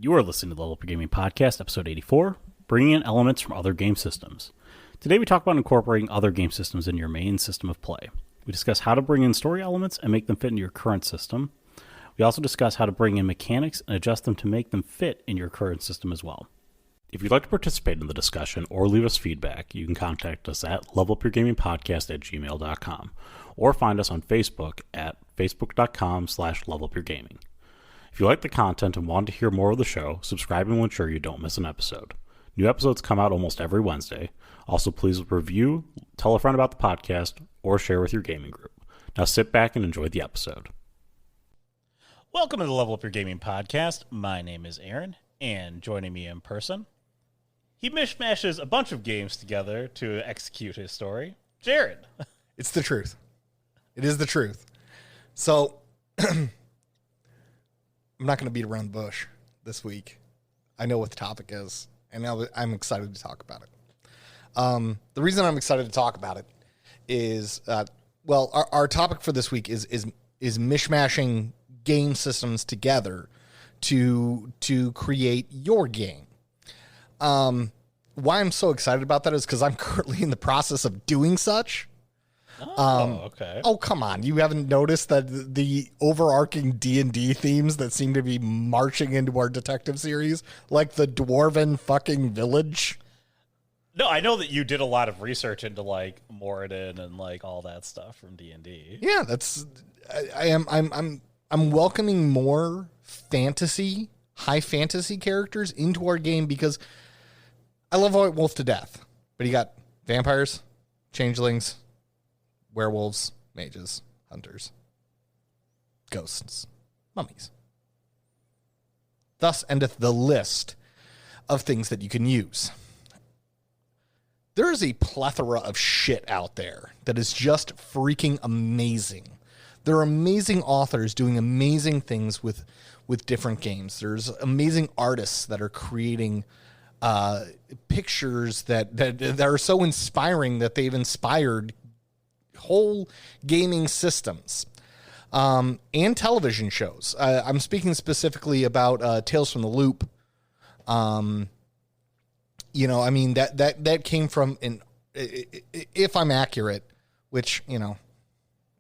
You are listening to the Level Up Your Gaming Podcast, episode 84, bringing in elements from other game systems. Today we talk about incorporating other game systems in your main system of play. We discuss how to bring in story elements and make them fit into your current system. We also discuss how to bring in mechanics and adjust them to make them fit in your current system as well. If you'd like to participate in the discussion or leave us feedback, you can contact us at levelupyourgamingpodcast@gmail.com or find us on Facebook at facebook.com/levelupyourgaming. If you like the content and want to hear more of the show, subscribing will ensure you don't miss an episode. New episodes come out almost every Wednesday. Also, please review, tell a friend about the podcast, or share with your gaming group. Now sit back and enjoy the episode. Welcome to the Level Up Your Gaming Podcast. My name is Aaron, and joining me in person, he mishmashes a bunch of games together to execute his story, Jared. It's the truth. It is the truth. So, I'm not going to beat around the bush this week. I know what the topic is, and now I'm excited to talk about it. The reason I'm excited to talk about it is, our topic for this week is mishmashing game systems together to create your game. Why I'm so excited about that is because I'm currently in the process of doing such. Okay. Oh, come on. You haven't noticed that the overarching D&D themes that seem to be marching into our detective series, like the dwarven fucking village? No, I know that you did a lot of research into like Moradin and like all that stuff from D&D. Yeah, I'm welcoming more high fantasy characters into our game because I love White Wolf to death. But you got vampires, changelings, werewolves, mages, hunters, ghosts, mummies. Thus endeth the list of things that you can use. There is a plethora of shit out there that is just freaking amazing. There are amazing authors doing amazing things with different games. There's amazing artists that are creating pictures that are so inspiring that they've inspired whole gaming systems and television shows. I'm speaking specifically about Tales from the Loop. That came from if I'm accurate, which,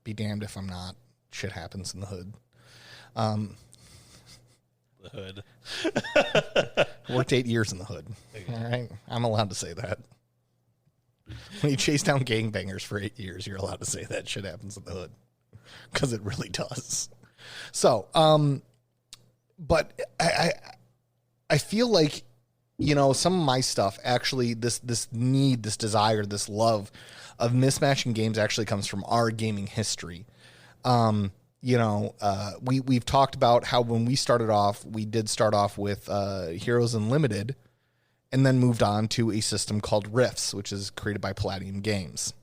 be damned if I'm not. Shit happens in the hood. The hood. Worked 8 years in the hood. All right. I'm allowed to say that. When you chase down gangbangers for 8 years, you're allowed to say that shit happens in the hood. Because it really does. So, but I feel like, some of my stuff actually, this need, this desire, this love of mismatching games actually comes from our gaming history. We've talked about how when we started off, we did start off with Heroes Unlimited and then moved on to a system called Rifts, which is created by Palladium Games.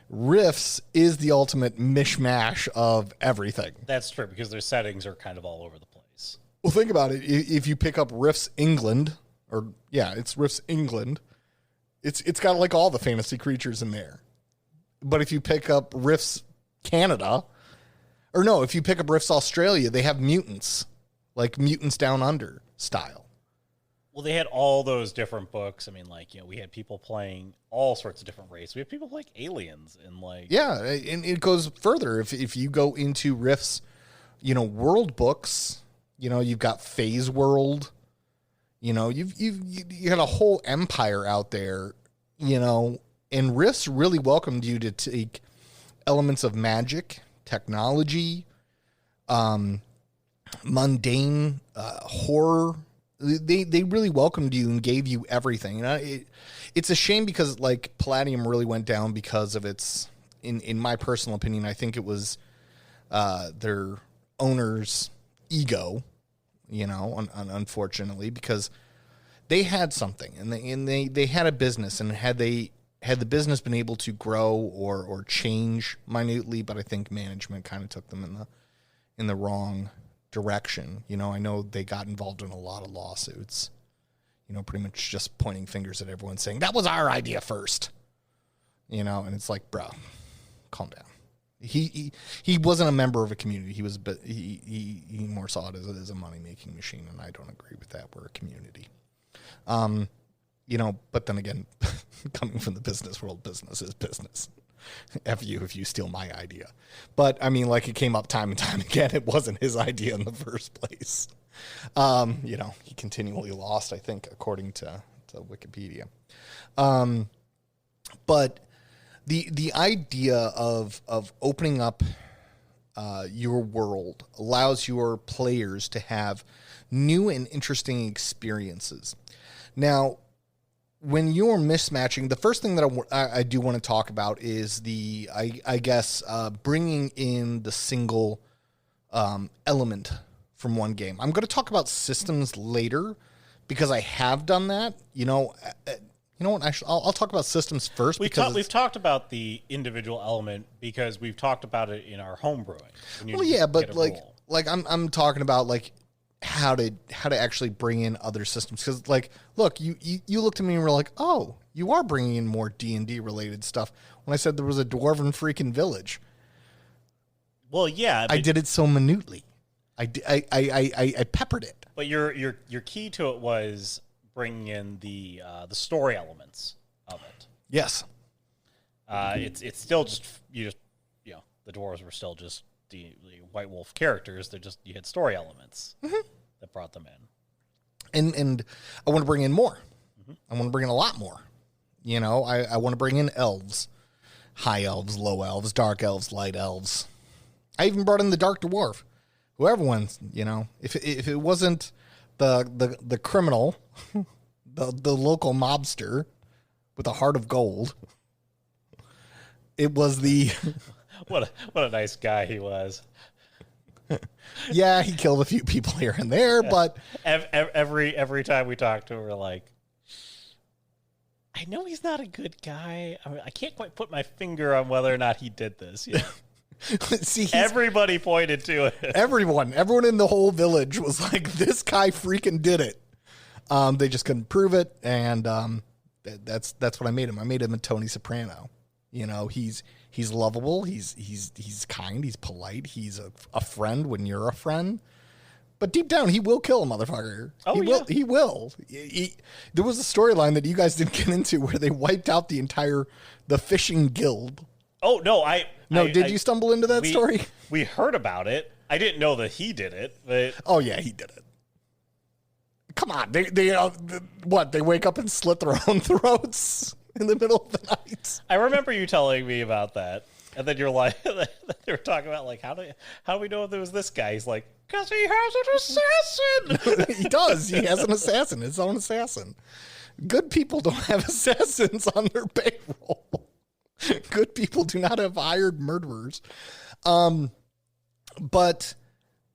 Rifts is the ultimate mishmash of everything. That's true, because their settings are kind of all over the place. Well, think about it. If you pick up Rifts England, it's Rifts England, it's got like all the fantasy creatures in there. But if you pick up Rifts Canada, if you pick up Rifts Australia, they have mutants, like Mutants Down Under style. Well, they had all those different books. I mean, we had people playing all sorts of different races. We had people like aliens and Yeah, and it goes further. If you go into Rifts, world books, you've got Phase World, you got a whole empire out there, and Rifts really welcomed you to take elements of magic, technology, mundane horror. They really welcomed you and gave you everything. It's a shame because Palladium really went down because of its, in my personal opinion, I think it was their owner's ego, unfortunately, because they had something and they had a business, and had the business been able to grow or change minutely, but I think management kind of took them in the wrong direction. I know they got involved in a lot of lawsuits, pretty much just pointing fingers at everyone saying that was our idea first, and it's like, bro, calm down. He wasn't a member of a community. He was, but he more saw it as a money making machine, and I don't agree with that. We're a community, But then again, coming from the business world, business is business. F you if you steal my idea. But I mean, like, it came up time and time again. It wasn't his idea in the first place. He continually lost, I think, according to Wikipedia. But the idea of opening up your world allows your players to have new and interesting experiences. Now, when you're mismatching, the first thing that I do want to talk about is bringing in the single element from one game. I'm going to talk about systems later because I have done that. You know what? Actually, I'll talk about systems first. We've talked about the individual element because we've talked about it in our home brewing. Well, yeah, but I'm talking about like how to actually bring in other systems, because like, look, you looked at me and were like, oh, you are bringing in more D&D related stuff when I said there was a dwarven freaking village. Well, yeah, I did it so minutely. I peppered it. But your key to it was bringing in the story elements of it. Yes. It's still just the dwarves were still just the White Wolf characters. They're just, you had story elements that brought them in. And I want to bring in more. I want to bring in a lot more. I want to bring in elves, high elves, low elves, dark elves, light elves. I even brought in the dark dwarf. Whoever wins, if it wasn't the criminal, the local mobster with a heart of gold, it was the what a nice guy he was. Yeah, he killed a few people here and there, but every time we talk to him, we're like, I know he's not a good guy. I mean, I can't quite put my finger on whether or not he did this. See, everybody pointed to it. Everyone in the whole village was like, this guy freaking did it. They just couldn't prove it, and that's what I made him. I made him a Tony Soprano. He's lovable. He's kind. He's polite. He's a friend when you're a friend. But deep down, he will kill a motherfucker. Oh, He will. There was a storyline that you guys didn't get into where they wiped out the fishing guild. Oh no, did you stumble into that story? We heard about it. I didn't know that he did it, but oh yeah, he did it. Come on, they They wake up and slit their own throats in the middle of the night. I remember you telling me about that, and then you're like, they were talking about like, how do we know if it was this guy? He's like, because he has an assassin. He does. He has an assassin, his own assassin. Good people don't have assassins on their payroll. Good people do not have hired murderers. But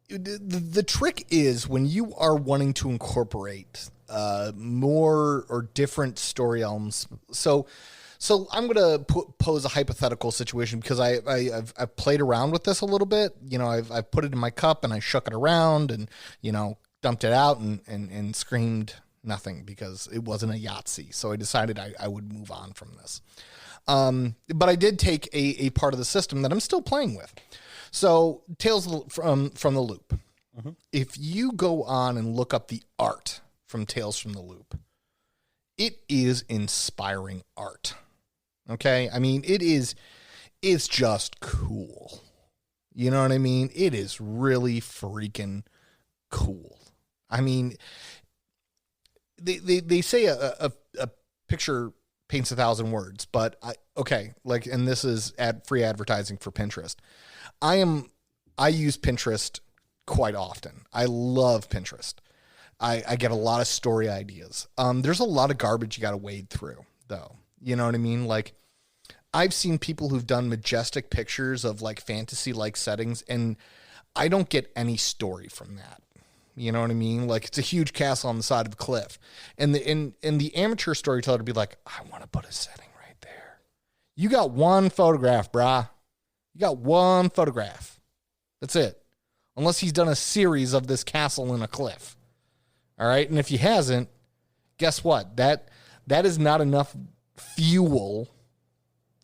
the trick is when you are wanting to incorporate more or different story elements. So I'm going to pose a hypothetical situation because I've played around with this a little bit. I've put it in my cup and I shook it around and, dumped it out and screamed nothing because it wasn't a Yahtzee. So I decided I would move on from this. But I did take a part of the system that I'm still playing with. So Tales from the Loop. Mm-hmm. If you go on and look up the art from Tales from the Loop, it is inspiring art. Okay? I mean, it's just cool. You know what I mean? It is really freaking cool. I mean, they say a picture paints 1,000 words, but and this is free advertising for Pinterest. I use Pinterest quite often. I love Pinterest. I get a lot of story ideas. There's a lot of garbage you got to wade through, though. You know what I mean? Like, I've seen people who've done majestic pictures of like fantasy-like settings, and I don't get any story from that. You know what I mean? Like, it's a huge castle on the side of a cliff. And the amateur storyteller would be like, I want to put a setting right there. You got one photograph, brah. You got one photograph. That's it. Unless he's done a series of this castle in a cliff. All right? And if he hasn't, guess what? That is not enough fuel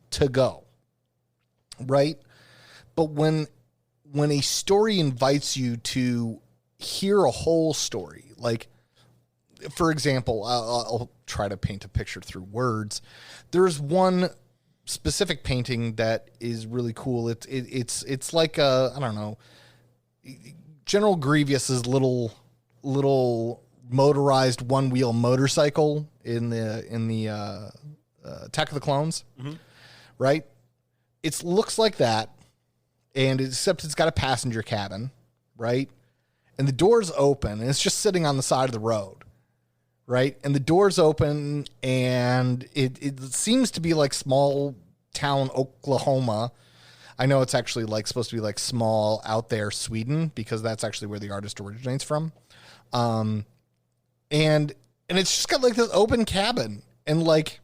to go. Right? But when a story invites you to hear a whole story, like, for example, I'll try to paint a picture through words. There's one specific painting that is really cool. It's like I don't know, General Grievous's little motorized one-wheel motorcycle in the Attack of the Clones, right? It looks like that, and except it's got a passenger cabin, right? And the door's open, and it's just sitting on the side of the road, right? And the door's open, and it seems to be like small town Oklahoma. I know it's actually like supposed to be like small out there Sweden, because that's actually where the artist originates from. And it's just got like this open cabin, and like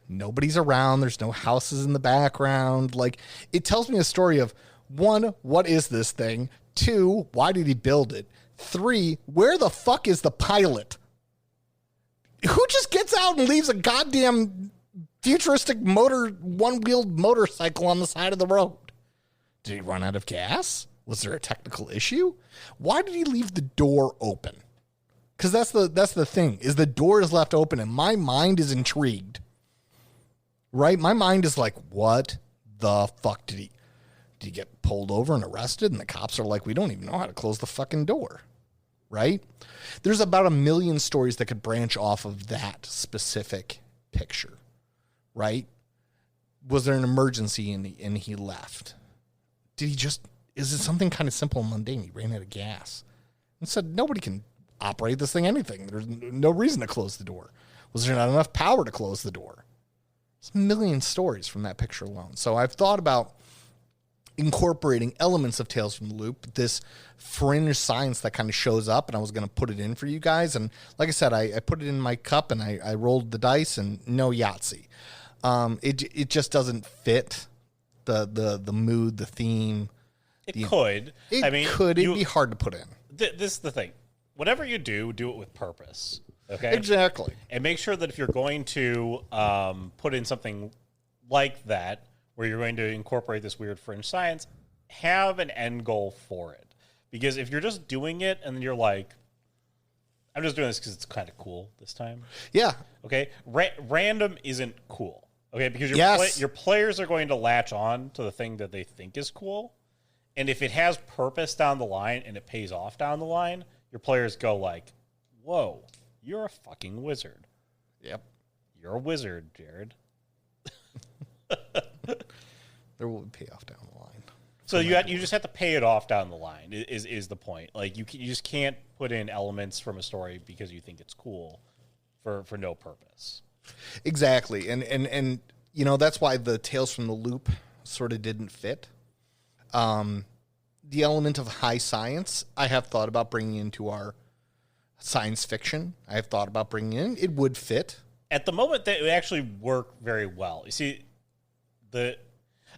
nobody's around. There's no houses in the background. Like, it tells me a story of, one, what is this thing? Two, why did he build it? Three, where the fuck is the pilot? Who just gets out and leaves a goddamn futuristic one-wheeled motorcycle on the side of the road? Did he run out of gas? Was there a technical issue? Why did he leave the door open? Because that's the thing, is the door is left open, and my mind is intrigued. Right? My mind is like, what the fuck did he get pulled over and arrested? And the cops are like, we don't even know how to close the fucking door. Right? There's about 1 million stories that could branch off of that specific picture. Right? Was there an emergency and he left? Is it something kind of simple and mundane? He ran out of gas and said, nobody can operate this thing, anything. There's no reason to close the door. Was there not enough power to close the door? There's 1 million stories from that picture alone. So I've thought about incorporating elements of Tales from the Loop, this fringe science that kind of shows up, and I was going to put it in for you guys. And like I said, I put it in my cup, and I rolled the dice, and no Yahtzee. It just doesn't fit the mood, the theme. It could. It'd be hard to put in. This is the thing. Whatever you do it with purpose. Okay? Exactly. And make sure that if you're going to put in something like that, where you're going to incorporate this weird fringe science, have an end goal for it. Because if you're just doing it and then you're like, I'm just doing this because it's kind of cool this time. Yeah. Okay? Random isn't cool. Okay? Because your players are going to latch on to the thing that they think is cool. And if it has purpose down the line and it pays off down the line, your players go like, whoa, you're a fucking wizard. Yep. You're a wizard, Jared. There will be payoff down the line. So you just have to pay it off down the line is the point. Like you just can't put in elements from a story because you think it's cool for no purpose. Exactly. And you know, that's why the Tales from the Loop sort of didn't fit. The element of high science, I have thought about bringing into our science fiction. I have thought about bringing in. It would fit. At the moment, that would actually work very well. You see,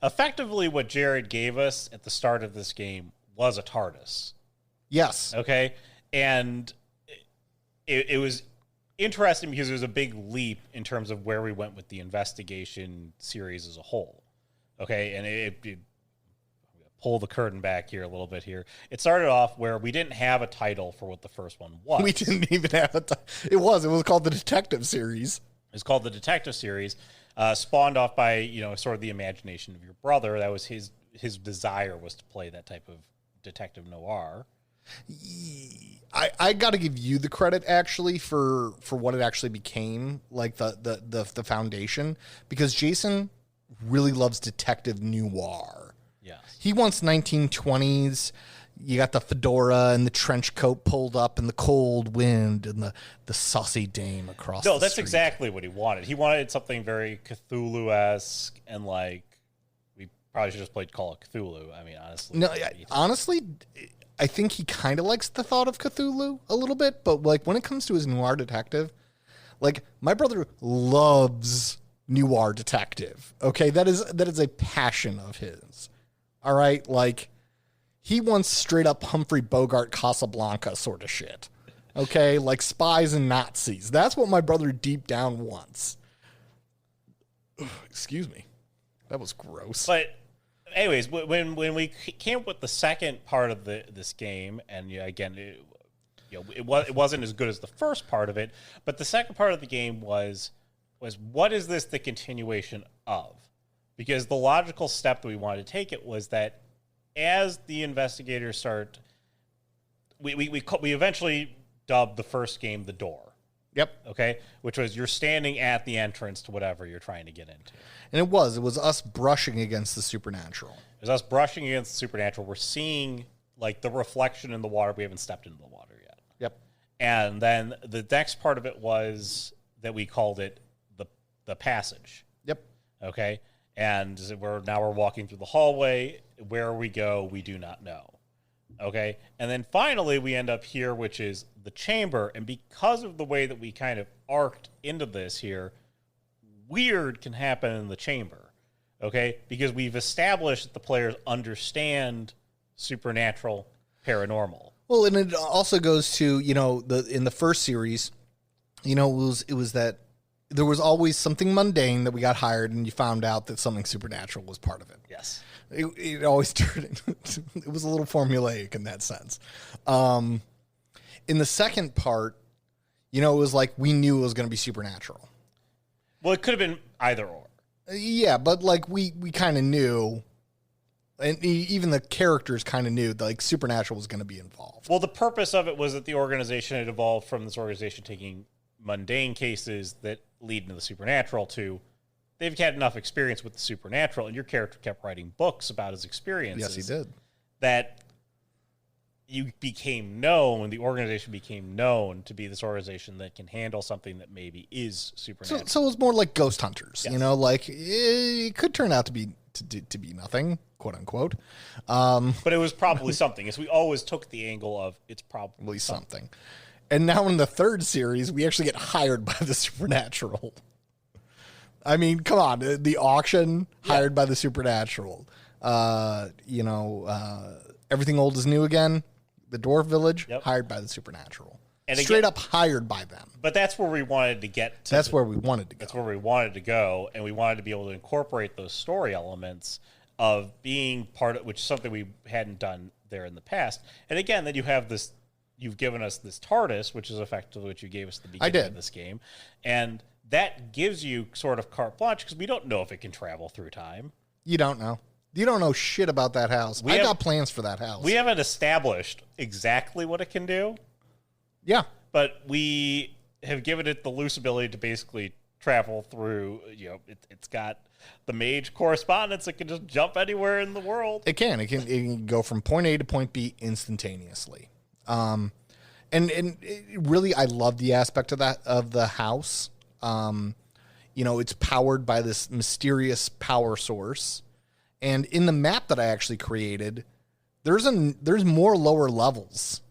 effectively what Jared gave us at the start of this game was a TARDIS. Yes. Okay? And it was interesting because it was a big leap in terms of where we went with the investigation series as a whole. Okay? And it pull the curtain back here a little bit here. It started off where we didn't have a title for what the first one was. We didn't even have a title. It was called the Detective Series. It's called the Detective Series, spawned off by, you know, sort of the imagination of your brother. That was his desire, was to play that type of detective noir. I got to give you the credit actually for what it actually became, like the foundation, because Jason really loves detective noir. Yes. He wants 1920s. You got the fedora and the trench coat pulled up and the cold wind and the saucy dame across the that's street. exactly what he wanted. He wanted something very Cthulhu-esque, and like, we probably should have just played Call of Cthulhu. I mean, honestly. No, honestly, I think he kind of likes the thought of Cthulhu a little bit, but like when it comes to his noir detective, like my brother loves noir detective. Okay, that is a passion of his. All right, like he wants straight up Humphrey Bogart Casablanca sort of shit. Okay, like spies and Nazis. That's what my brother deep down wants. Ugh, excuse me. That was gross. But anyways, when we came up with the second part of this game, and again, it wasn't as good as the first part of it, but the second part of the game was what is this the continuation of? Because the logical step that we wanted to take it was that as the investigators start, we eventually dubbed the first game The Door. Yep. Okay, which was you're standing at the entrance to whatever you're trying to get into. And it was us brushing against the supernatural. It was us brushing against the supernatural. We're seeing like the reflection in the water. We haven't stepped into the water yet. Yep. And then the next part of it was that we called it the passage. Yep. Okay. And we're walking through the hallway. Where we go, we do not know. Okay. And then finally we end up here, which is the chamber. And because of the way that we kind of arced into this here, weird can happen in the chamber. Okay. Because we've established that the players understand supernatural, paranormal. Well, and it also goes to, in the first series, it was that there was always something mundane that we got hired and you found out that something supernatural was part of it. Yes. It always turned into, it was a little formulaic in that sense. In the second part, it was like we knew it was going to be supernatural. Well, it could have been either or. Yeah, but like we kind of knew, and even the characters kind of knew that like supernatural was going to be involved. Well, the purpose of it was that the organization had evolved from this organization taking mundane cases that lead into the supernatural to they've had enough experience with the supernatural, and your character kept writing books about his experiences. Yes, he did. That you became known, the organization became known to be this organization that can handle something that maybe is supernatural. So it was more like ghost hunters, Yes. like it could turn out to be nothing, quote unquote. But it was probably something. As we always took the angle of it's probably something. And now in the third series, we actually get hired by the supernatural. I mean, come on, the auction hired by the supernatural. Everything old is new again. The Dwarf Village hired by the supernatural. And straight up hired by them. But that's where we wanted to get to. That's where we wanted to go. That's where we wanted to go, and we wanted to be able to incorporate those story elements of being part of, which is something we hadn't done there in the past. And again, then you have this. You've given us this TARDIS, which is effectively what you gave us at the beginning of this game. And that gives you sort of carte blanche because we don't know if it can travel through time. You don't know. You don't know shit about that house. I got plans for that house. We haven't established exactly what it can do. Yeah. But we have given it the loose ability to basically travel through, it's got the mage correspondence. It can just jump anywhere in the world. It can. It can go from point A to point B instantaneously. And really, I love the aspect of the house. It's powered by this mysterious power source, and in the map that I actually created, there's more lower levels.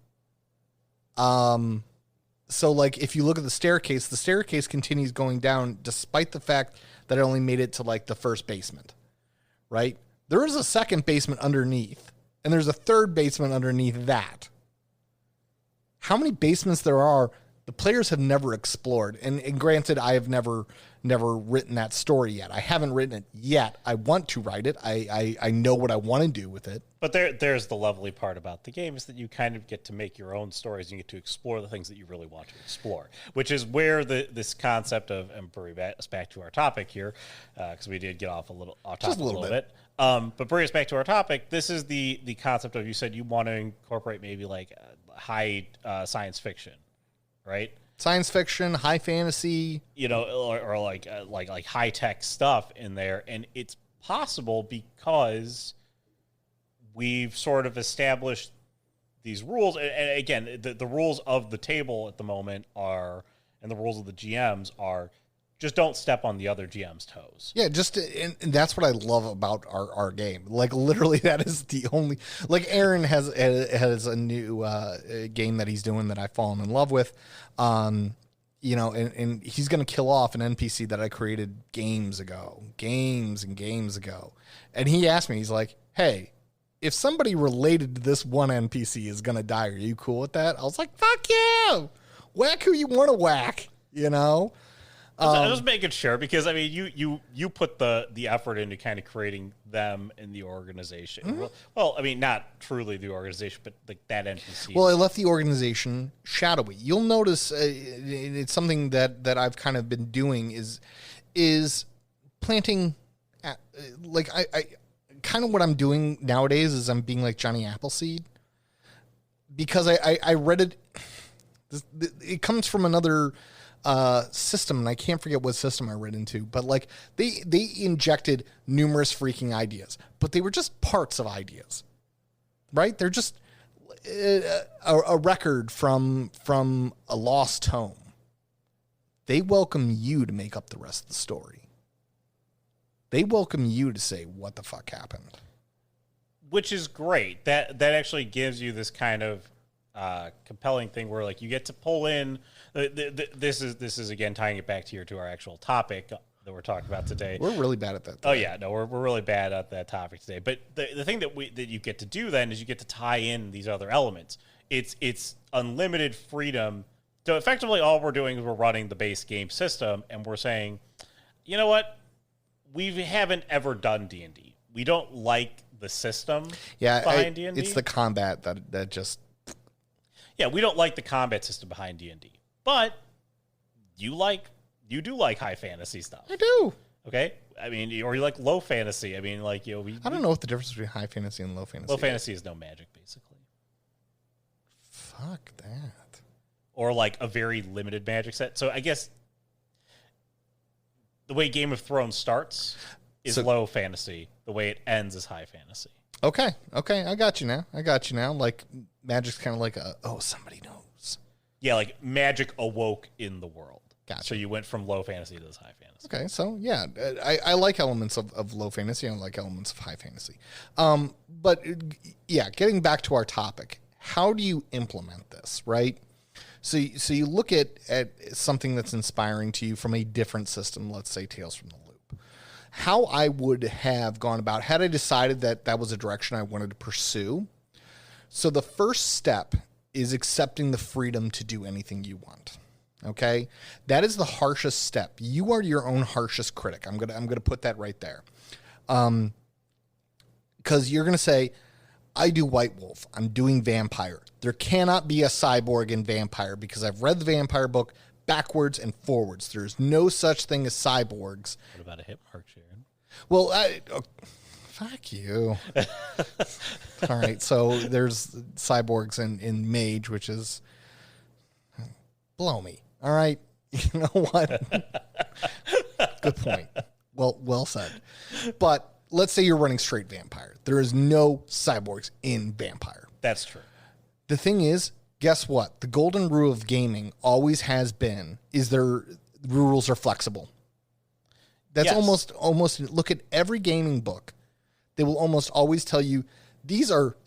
So like if you look at the staircase continues going down despite the fact that I only made it to like the first basement, right? There is a second basement underneath, and there's a third basement underneath that. How many basements there are, the players have never explored. And granted, I have never written that story yet. I haven't written it yet. I want to write it. I know what I want to do with it. But there's the lovely part about the game is that you kind of get to make your own stories. And you get to explore the things that you really want to explore, which is where this concept of, and bring us back to our topic here, because we did get off topic a little bit. But bring us back to our topic. This is the concept of, you said you want to incorporate maybe like high science fiction, right? Science fiction, high fantasy, or like high tech stuff in there, and it's possible because we've sort of established these rules. And again, the rules of the table at the moment are, and the rules of the GMs are, just don't step on the other GM's toes. Yeah, and that's what I love about our game. Like literally, that is the only. Like Aaron has a new game that he's doing that I've fallen in love with, and he's gonna kill off an NPC that I created games and games ago. And he asked me, he's like, "Hey, if somebody related to this one NPC is gonna die, are you cool with that?" I was like, "Fuck you! Whack who you want to whack," I'm just making sure because I mean you put the effort into kind of creating them in the organization. Mm-hmm. Well, I mean not truly the organization, but like that NPC. Well, I left the organization shadowy. You'll notice it's something that I've kind of been doing is planting. Like I kind of what I'm doing nowadays is I'm being like Johnny Appleseed because I read it. It comes from another system, and I can't forget what system I read into, but like they injected numerous freaking ideas, but they were just parts of ideas, right? They're just a record from a lost home. They welcome you to make up the rest of the story. They welcome you to say what the fuck happened, which is great. That actually gives you this kind of compelling thing where like you get to pull in. This is again tying it back to our actual topic that we're talking about today. We're really bad at that. Oh yeah, no, we're really bad at that topic today. But the thing that you get to do then is you get to tie in these other elements. It's unlimited freedom. So effectively, all we're doing is we're running the base game system, and we're saying, you know what, we haven't ever done D&D. We don't like the system behind D&D. It's the combat that just. Yeah, we don't like the combat system behind D&D. But you do like high fantasy stuff. I do. Okay? I mean, or you like low fantasy. I mean, like, you know, I don't know what the difference between high fantasy and low fantasy. Low fantasy is no magic, basically. Fuck that. Or like a very limited magic set. So I guess the way Game of Thrones starts is low fantasy. The way it ends is high fantasy. Okay. I got you now. Like magic's kind of like somebody knows. Yeah, like magic awoke in the world. Gotcha. So you went from low fantasy to this high fantasy. Okay, so yeah, I like elements of low fantasy and I like elements of high fantasy. But yeah, getting back to our topic, how do you implement this, right? So you look at something that's inspiring to you from a different system, let's say Tales from the Loop. How I would have gone about, had I decided that was a direction I wanted to pursue. So the first step is accepting the freedom to do anything you want. Okay, that is the harshest step. You are your own harshest critic. I'm gonna put that right there, because you're gonna say, I do White Wolf. I'm doing vampire. There cannot be a cyborg in vampire because I've read the vampire book backwards and forwards. There's no such thing as cyborgs. What about a hit mark, Sharon? Well, fuck you. All right, so there's cyborgs in Mage, which is blow me. All right, you know what? Good point. Well said. But let's say you're running straight vampire. There is no cyborgs in vampire. That's true. The thing is, guess what? The golden rule of gaming always has been is the rules are flexible. That's almost look at every gaming book. They will almost always tell you these are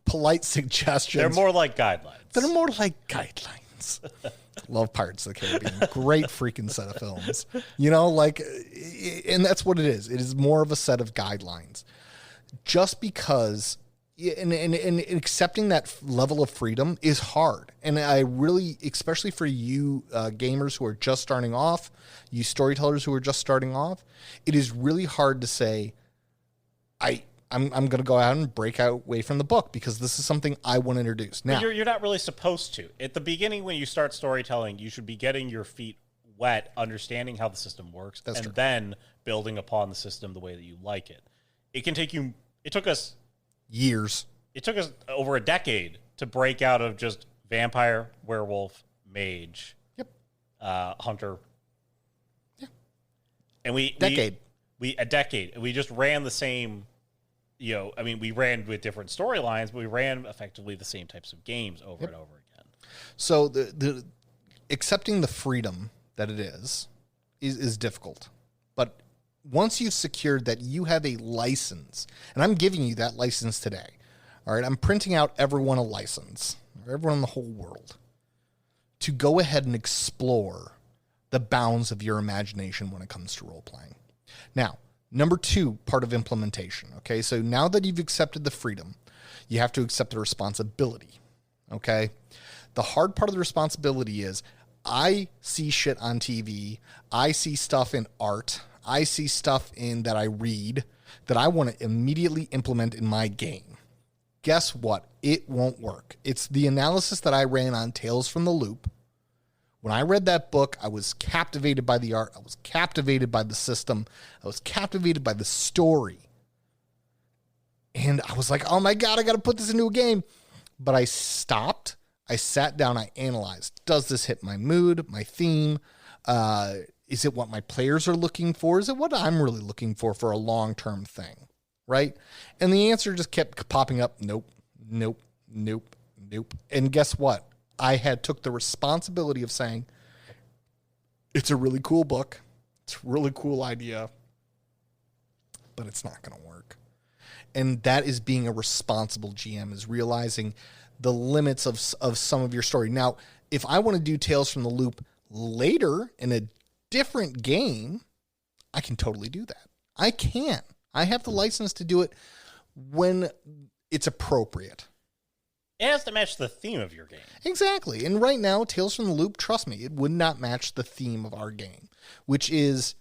polite suggestions. They're more like guidelines. Love Pirates of the Caribbean. Great freaking set of films. You know, like, and that's what it is. It is more of a set of guidelines. Just because, and accepting that level of freedom is hard. And I really, especially for you gamers who are just starting off, you storytellers who are just starting off, it is really hard to say, I'm going to go out and break out away from the book because this is something I want to introduce. Now, you're not really supposed to. At the beginning, when you start storytelling, you should be getting your feet wet, understanding how the system works, and true. Then building upon the system the way that you like it. It took us years. It took us over a decade to break out of just vampire, werewolf, mage, hunter. Yeah. And a decade. We just ran the same. You know, I mean, we ran with different storylines, but we ran effectively the same types of games over and over again. So the accepting the freedom that it is difficult. But once you've secured that you have a license, and I'm giving you that license today, all right, I'm printing out everyone a license, everyone in the whole world, to go ahead and explore the bounds of your imagination when it comes to role-playing. Now, number 2, part of implementation. Okay, so now that you've accepted the freedom, you have to accept the responsibility. Okay, the hard part of the responsibility is I see shit on TV. I see stuff in art. I see stuff in that I read that I want to immediately implement in my game. Guess what? It won't work. It's the analysis that I ran on Tales from the Loop. When I read that book, I was captivated by the art. I was captivated by the system. I was captivated by the story. And I was like, oh my God, I got to put this into a game. But I stopped. I sat down. I analyzed. Does this hit my mood, my theme? Is it what my players are looking for? Is it what I'm really looking for a long-term thing? Right? And the answer just kept popping up. Nope, nope, nope, nope. And guess what? I took the responsibility of saying, it's a really cool book. It's a really cool idea, but it's not going to work. And that is being a responsible GM, is realizing the limits of some of your story. Now, if I want to do Tales from the Loop later in a different game, I can totally do that. I can. I have the license to do it when it's appropriate. It has to match the theme of your game. Exactly. And right now, Tales from the Loop, trust me, it would not match the theme of our game, which is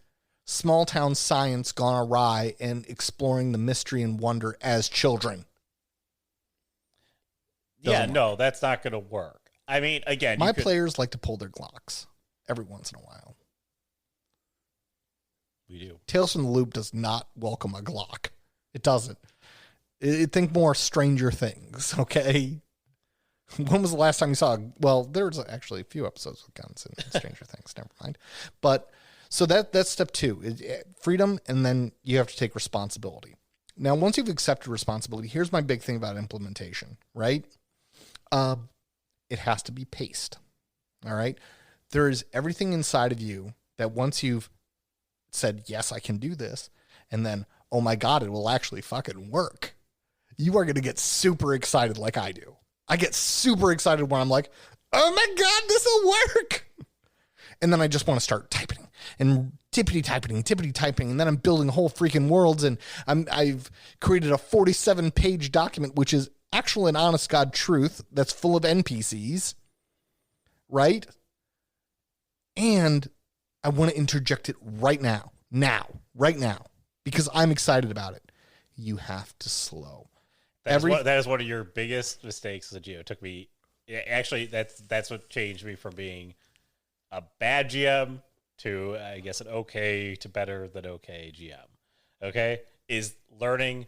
small town science gone awry and exploring the mystery and wonder as children. No, that's not going to work. I mean, again, my players like to pull their Glocks every once in a while. We do. Tales from the Loop does not welcome a Glock. It doesn't. Think more Stranger Things, okay? When was the last time you saw? Well, there's actually a few episodes with guns in Stranger Things. Never mind. But so that's step 2, freedom, and then you have to take responsibility. Now, once you've accepted responsibility, here's my big thing about implementation, right? It has to be paced. All right. There is everything inside of you that once you've said, yes, I can do this, and then, oh my God, it will actually fucking work, you are going to get super excited like I do. I get super excited when I'm like, oh my God, this will work. And then I just want to start typing and tippity typing. And then I'm building whole freaking worlds. And I've created a 47-page document, which is actual and honest God truth that's full of NPCs. Right? And I want to interject it right now, because I'm excited about it. You have to slow. That is one of your biggest mistakes as a GM. It took me, actually, that's what changed me from being a bad GM to, I guess, an okay to better than okay GM. Okay? Is learning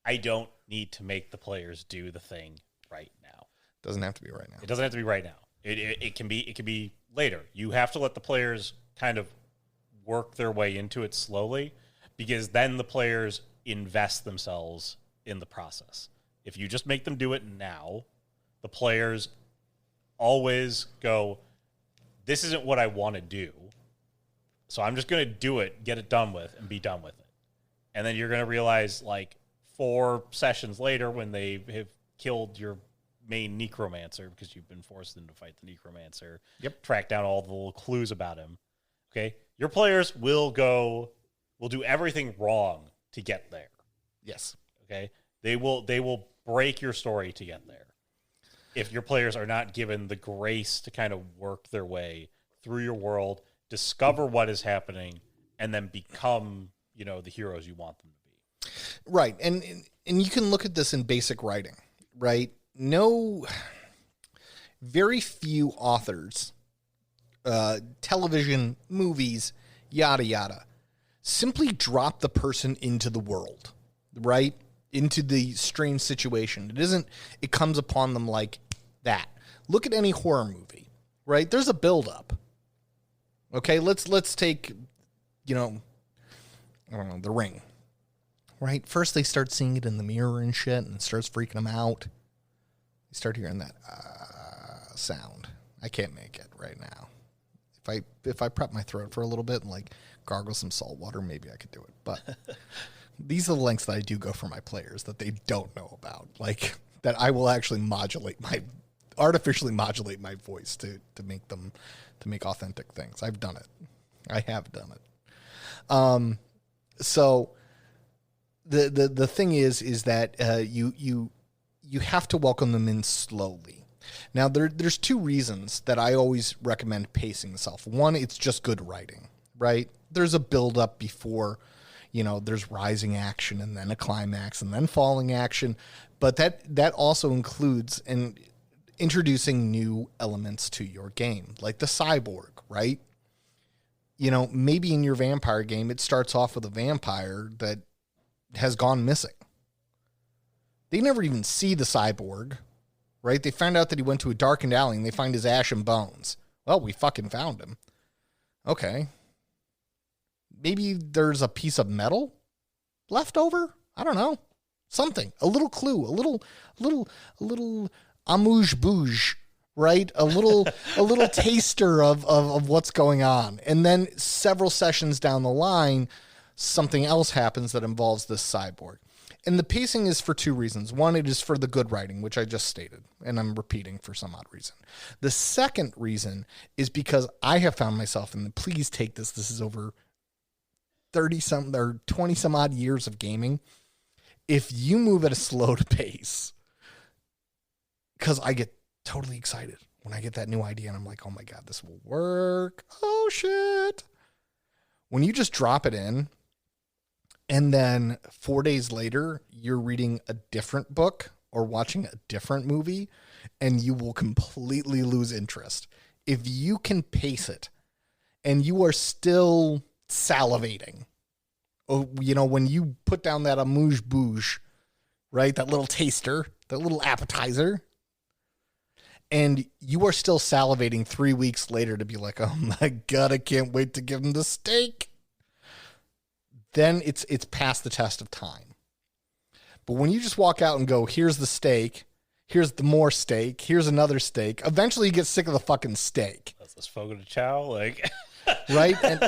I don't need to make the players do the thing right now. Doesn't have to be right now. It doesn't have to be right now. It can be later. You have to let the players kind of work their way into it slowly, because then the players invest themselves in the process. If you just make them do it now, the players always go, this isn't what I want to do, so I'm just going to do it, get it done with, and be done with it. And then you're going to realize, like, 4 sessions later, when they have killed your main necromancer, because you've been forced them to fight the necromancer, track down all the little clues about him, okay, your players will do everything wrong to get there. Yes. Okay? They will break your story to get there if your players are not given the grace to kind of work their way through your world, discover what is happening, and then become, the heroes you want them to be. Right. And you can look at this in basic writing, right? Very few authors, television, movies, yada, yada, simply drop the person into the world, right? Into the strange situation. It comes upon them like that. Look at any horror movie, right? There's a buildup. Okay, let's take, I don't know, The Ring, right? First they start seeing it in the mirror and shit, and it starts freaking them out. You start hearing that sound. I can't make it right now. If I prep my throat for a little bit and like gargle some salt water, maybe I could do it. But these are the lengths that I do go for my players that they don't know about. Like that I will actually artificially modulate my voice to make authentic things. I've done it. I have done it. So the thing is that you have to welcome them in slowly. Now, there's two reasons that I always recommend pacing myself. One, it's just good writing, right? There's a build-up before, there's rising action and then a climax and then falling action. But that also includes introducing new elements to your game, like the cyborg, right? Maybe in your vampire game, it starts off with a vampire that has gone missing. They never even see the cyborg, right? They find out that he went to a darkened alley and they find his ash and bones. Well, we fucking found him. Okay. Maybe there's a piece of metal left over. I don't know. Something. A little clue. A little amuse-bouche, right? A little taster of what's going on. And then several sessions down the line, something else happens that involves this cyborg. And the pacing is for two reasons. One, it is for the good writing, which I just stated, and I'm repeating for some odd reason. The second reason is because I have found myself, and please take this is over 30-some or 20-some odd years of gaming. If you move at a slow pace, because I get totally excited when I get that new idea, and I'm like, oh my God, this will work. Oh, shit. When you just drop it in, and then 4 days later, you're reading a different book or watching a different movie, and you will completely lose interest. If you can pace it and you are still salivating, when you put down that amuse-bouche, right, that little taster, that little appetizer, and you are still salivating 3 weeks later to be like, oh my God, I can't wait to give him the steak. Then it's past the test of time. But when you just walk out and go, here's the steak, here's the more steak, here's another steak, eventually you get sick of the fucking steak. That's this fogo de chao, like right? And,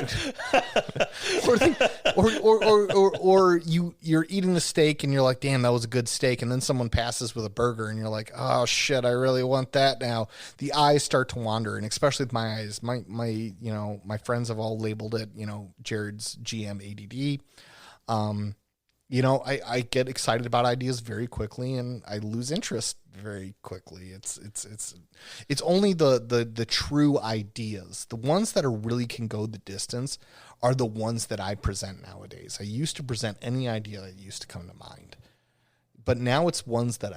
or you're eating the steak and you're like, damn, that was a good steak. And then someone passes with a burger and you're like, oh shit, I really want that now. The eyes start to wander, and especially with my eyes, my friends have all labeled it, Jared's GM ADD. I get excited about ideas very quickly and I lose interest very quickly. It's only the true ideas, the ones that are really can go the distance, are the ones that I present nowadays. I used to present any idea that used to come to mind, but now it's ones that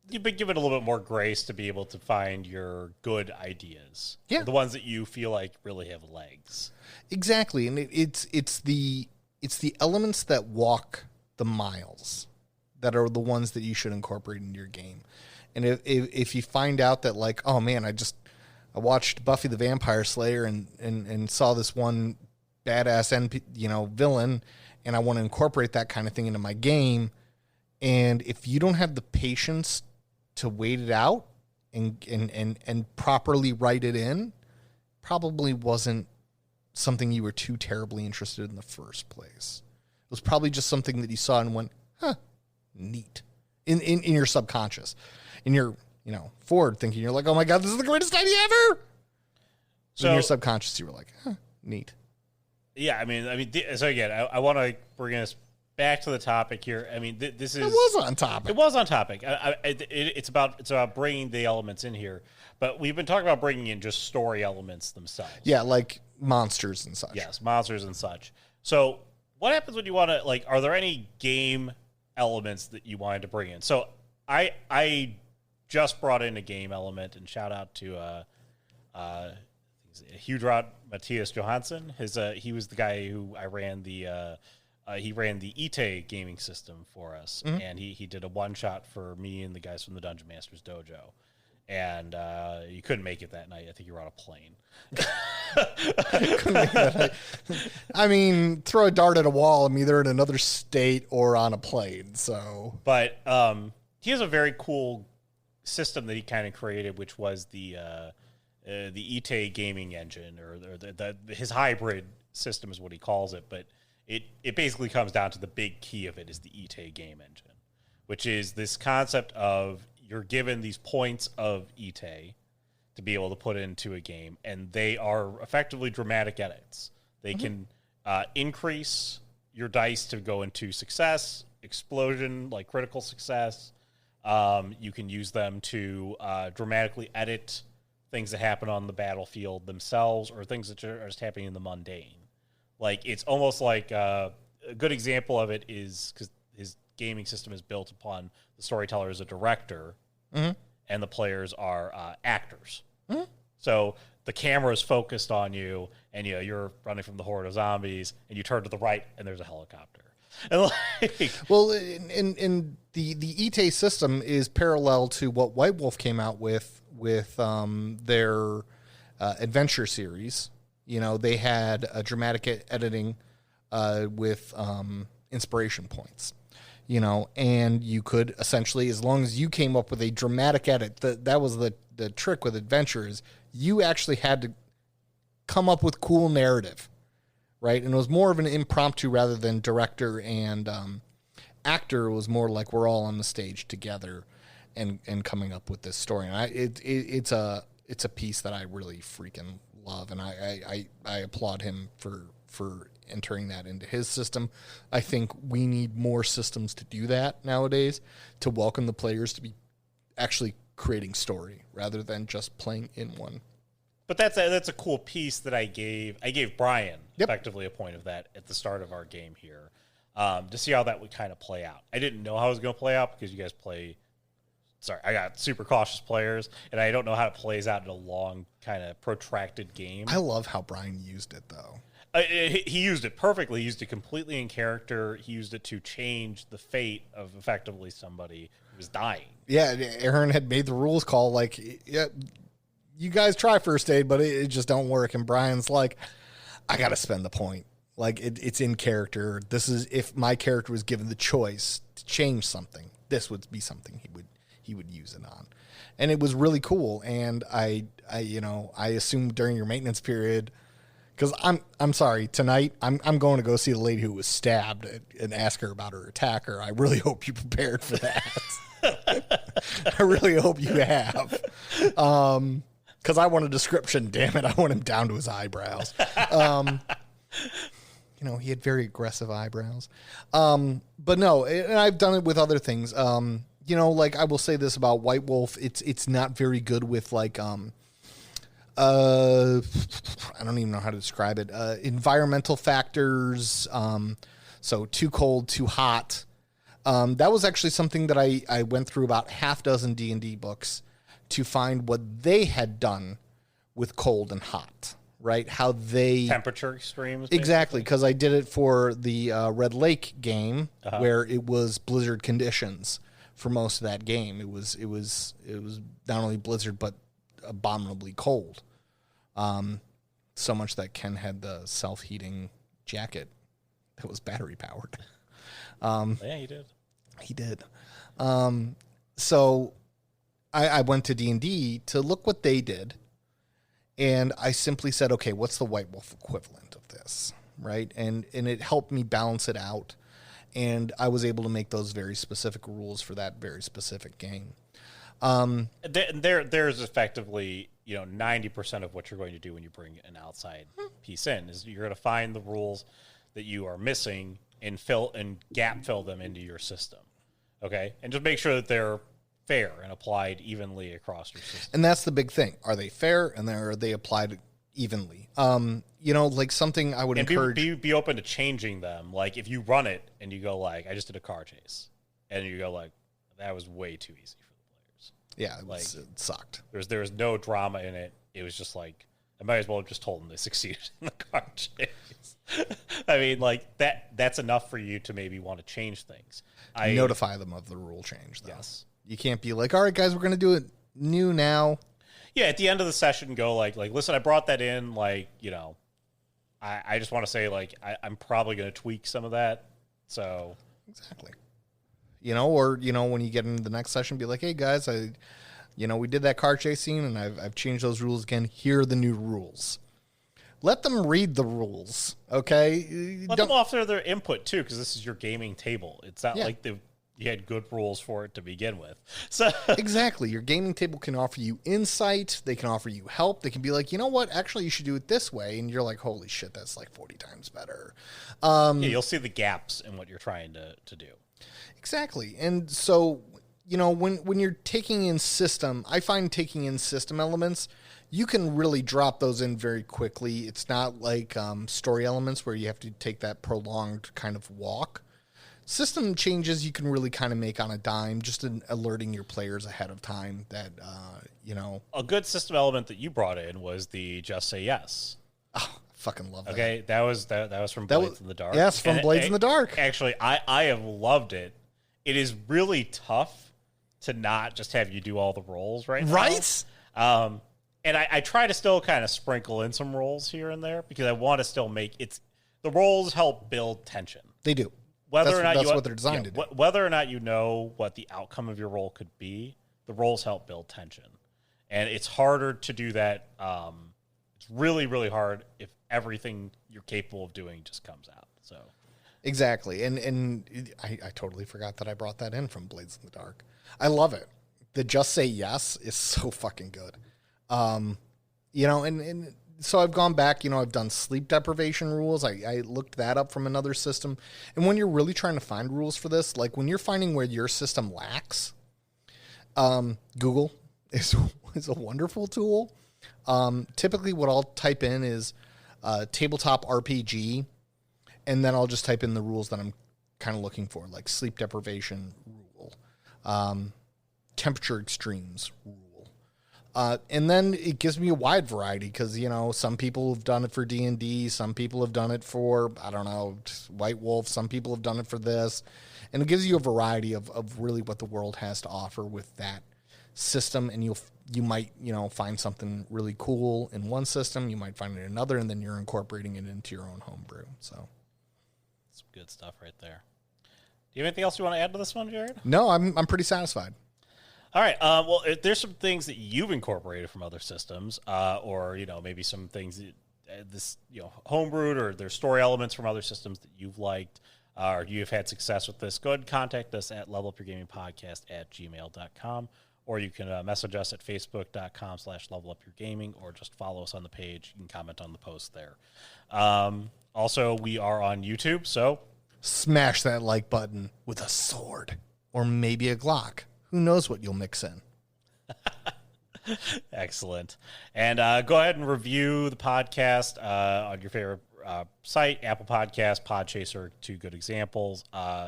you've been given a little bit more grace to be able to find your good ideas. Yeah. The ones that you feel like really have legs. Exactly. And it's the elements that walk the miles that are the ones that you should incorporate into your game. And if you find out that, like, oh man, I watched Buffy the Vampire Slayer and saw this one badass villain, and I want to incorporate that kind of thing into my game. And if you don't have the patience to wait it out and properly write it in, probably wasn't something you were too terribly interested in the first place. It was probably just something that you saw and went, huh, neat, in your subconscious. In your, forward thinking, you're like, oh my God, this is the greatest idea ever. So in your subconscious, you were like, huh, neat. Yeah, I mean, so again, I want to bring us back to the topic here. I mean, this is... It was on topic. It was on topic. It's about bringing the elements in here. But we've been talking about bringing in just story elements themselves. Yeah, like monsters and such. Yes, monsters and such. So what happens when you want to, like, are there any game elements that you wanted to bring in? So I just brought in a game element, and shout out to Hudrot Matthias Johansson. He was the guy who ran the Ite gaming system for us, mm-hmm. and he did a one shot for me and the guys from the Dungeon Masters Dojo. And you couldn't make it that night. I think you were on a plane. Couldn't make it that night. I mean, throw a dart at a wall. I'm either in another state or on a plane. So, but he has a very cool system that he kind of created, which was the Ite gaming engine, or his hybrid system is what he calls it. But it basically comes down to the big key of it is the Ite game engine, which is this concept of you're given these points of Ite to be able to put into a game, and they are effectively dramatic edits. They mm-hmm. can increase your dice to go into success, explosion, like critical success, You can use them to dramatically edit things that happen on the battlefield themselves, or things that are just happening in the mundane. Like, it's almost like a good example of it is because his gaming system is built upon the storyteller as a director, and the players are actors. So the camera is focused on you, and you're running from the horde of zombies, and you turn to the right, and there's a helicopter. And like, well, in the ETA system is parallel to what White Wolf came out with their adventure series. They had a dramatic editing with inspiration points. And you could essentially, as long as you came up with a dramatic edit, that was the trick with adventures. You actually had to come up with cool narrative, right? And it was more of an impromptu rather than director and actor. It was more like we're all on the stage together and coming up with this story. And it's a piece that I really freaking love, and I applaud him for entering that into his system. I think we need more systems to do that nowadays, to welcome the players to be actually creating story rather than just playing in one. But that's a cool piece that I gave Brian effectively a point of that at the start of our game here, to see how that would kind of play out. I didn't know how it was going to play out because you guys I got super cautious players, and I don't know how it plays out in a long, kind of protracted game. I love how Brian used it, though. He used it perfectly. He used it completely in character. He used it to change the fate of effectively somebody who was dying. Yeah, Aaron had made the rules call, like, yeah, you guys try first aid, but it just don't work. And Brian's like, I got to spend the point. Like, it's in character. This is, if my character was given the choice to change something, this would be something he would use it on. And it was really cool. And I assumed during your maintenance period, because I'm sorry, tonight I'm going to go see the lady who was stabbed and ask her about her attacker. I really hope you prepared for that. I really hope you have. Because I want a description, damn it. I want him down to his eyebrows. He had very aggressive eyebrows. But no, and I've done it with other things. Like, I will say this about White Wolf. It's not very good with, like, I don't even know how to describe it. Environmental factors. So too cold, too hot. That was actually something that I went through about half dozen D&D books to find what they had done with cold and hot, right? How they... Temperature extremes. Exactly, because I did it for the Red Lake game, where it was blizzard conditions for most of that game. It was not only blizzard, but abominably cold. So much that Ken had the self-heating jacket that was battery powered. Yeah, he did. He did. So I went to D&D to look what they did, and I simply said, okay, what's the White Wolf equivalent of this, right? And it helped me balance it out, and I was able to make those very specific rules for that very specific game. There's effectively 90% of what you're going to do when you bring an outside piece in is you're going to find the rules that you are missing and gap fill them into your system. Okay, and just make sure that they're fair and applied evenly across your system. And that's the big thing: are they fair and are they applied evenly? Like something I would encourage. Be open to changing them. Like if you run it and you go like, I just did a car chase, and you go like, that was way too easy for the players. Yeah, it sucked. There was no drama in it. It was just like, I might as well have just told them they succeeded in the car chase. I mean, like that's enough for you to maybe want to change things. Notify them of the rule change, though. Yes. You can't be like, all right, guys, we're going to do it new now. Yeah, at the end of the session, go like, listen, I brought that in. Like, I just want to say, like, I'm probably going to tweak some of that. So exactly. Or when you get into the next session, be like, hey guys, we did that car chase scene, and I've changed those rules again. Here are the new rules. Let them read the rules, okay? Let them offer their input too, because this is your gaming table. It's not like you had good rules for it to begin with. So exactly, your gaming table can offer you insight. They can offer you help. They can be like, you know what? Actually, you should do it this way, and you're like, holy shit, that's like 40 times better. You'll see the gaps in what you're trying to do. Exactly, and so when you're taking in system, I find taking in system elements, you can really drop those in very quickly. It's not like story elements where you have to take that prolonged kind of walk. System changes you can really kind of make on a dime, just in alerting your players ahead of time that, A good system element that you brought in was the Just Say Yes. Oh, I fucking love that. Okay, that was from Blades in the Dark. Yes, from Blades in the Dark. Actually, I have loved it. It is really tough to not just have you do all the rolls right now. Right? And I try to still kind of sprinkle in some rolls here and there because I want to still make the rolls help build tension. They do. Whether or not that's what they're designed to do. Whether or not you know what the outcome of your roll could be, the rolls help build tension. And it's harder to do that. It's really, really hard if everything you're capable of doing just comes out. So exactly. And I totally forgot that I brought that in from Blades in the Dark. I love it. The Just Say Yes is so fucking good. And so I've gone back, I've done sleep deprivation rules. I looked that up from another system. And when you're really trying to find rules for this, like when you're finding where your system lacks, Google is a wonderful tool. Typically what I'll type in is tabletop RPG, and then I'll just type in the rules that I'm kind of looking for, like sleep deprivation rule, temperature extremes rule. And then it gives me a wide variety because, some people have done it for D&D. Some people have done it for, I don't know, White Wolf. Some people have done it for this. And it gives you a variety of really what the world has to offer with that system. And you might, find something really cool in one system. You might find it in another, and then you're incorporating it into your own homebrew. So some good stuff right there. Do you have anything else you want to add to this one, Jared? No, I'm pretty satisfied. All right. Well, if there's some things that you've incorporated from other systems, or maybe some things that homebrewed, or there's story elements from other systems that you've liked, or you've had success with this, go ahead and contact us at levelupyourgamingpodcast@gmail.com, or you can message us at facebook.com/levelupyourgaming, or just follow us on the page. You can comment on the post there. Also, we are on YouTube, so smash that like button with a sword or maybe a Glock. Who knows what you'll mix in? Excellent. And go ahead and review the podcast on your favorite site, Apple Podcasts, Podchaser, two good examples.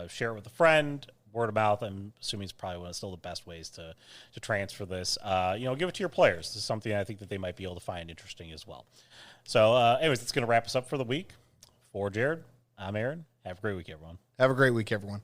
Share it with a friend. Word of mouth, I'm assuming, is probably one of still the best ways to transfer this. Give it to your players. This is something I think that they might be able to find interesting as well. So, anyways, it's going to wrap us up for the week. For Jared, I'm Aaron. Have a great week, everyone. Have a great week, everyone.